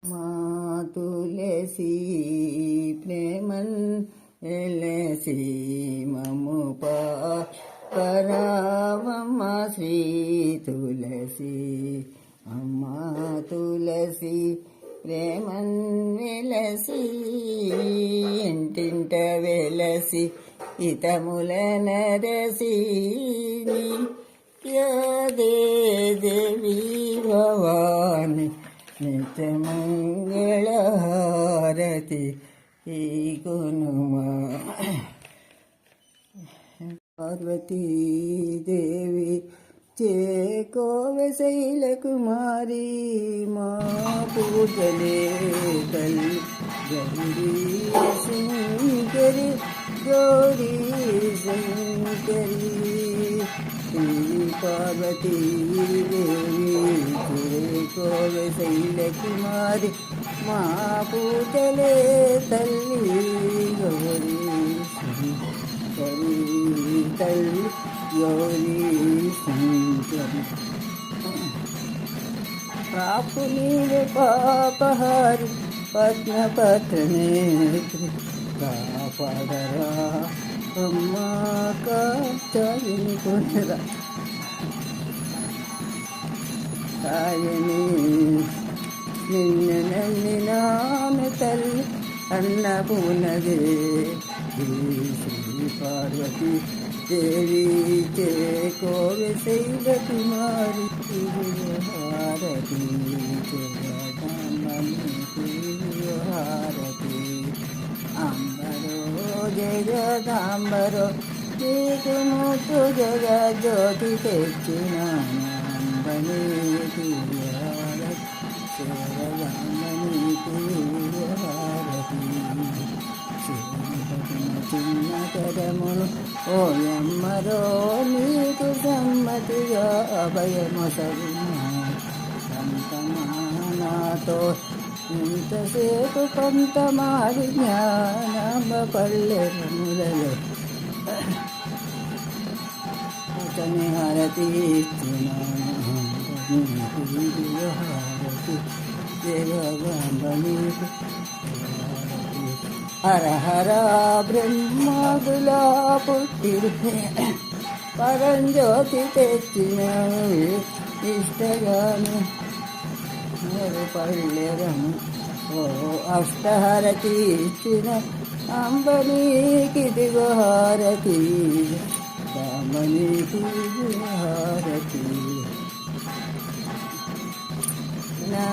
మా తులసి ప్రేమన్ ఎలసి మము పరావమ్మ శ్రీ తులసి అమ్మా తులసి ప్రేమన్ వెలసి ఇంటింట వెలసి ఇతముల నరసి దేవి భవాని నిత్యమంగళహారతి ఈ కొనుమా పార్వతీదేవి చేకోవె శైలకుమారి మా పూజలే తల్లి గౌరీ శంకరి గౌరీ శంకరి పార్వతీదేవి చేకోవె శైలకుమారి మా పూజలే తల్లి గౌరీ శంకరి తల్లి గౌరీ శంకరి పాపు నీవే పాపహారి పద్మపత్ర నేత్రి కాపాడరా అమ్మా కాచారిని కొనరా కాయని నిన్న నన్నినామె తల్లి అన్నపూర్ణదే శ్రీ పార్వతీ దేవి చేకోవె శైలకుమారి హారతి హారతి అంబరో జగదాంబరో నీకు ముట్టు జగజ్యోతి తెచ్చిన అంబనీ హారతి చిన్న కరమును ఓయమ్మరో నీకు సమ్మతిగా అభయమొసగునాతో ఇంతసేపు కొంతమారి జ్ఞానమ పల్లెములలో అతని హారతి హారతి దేవగాంబనీకు హర హర బ్రహ్మగులా పుట్టిరు పరంజ్యోతి తెచ్చిన ఇష్టగాను పళ్ళెరము ఓ అష్టహారతి ఇచ్చిన అంబనీకిదిగో హారతి రామనీకి హారతి నా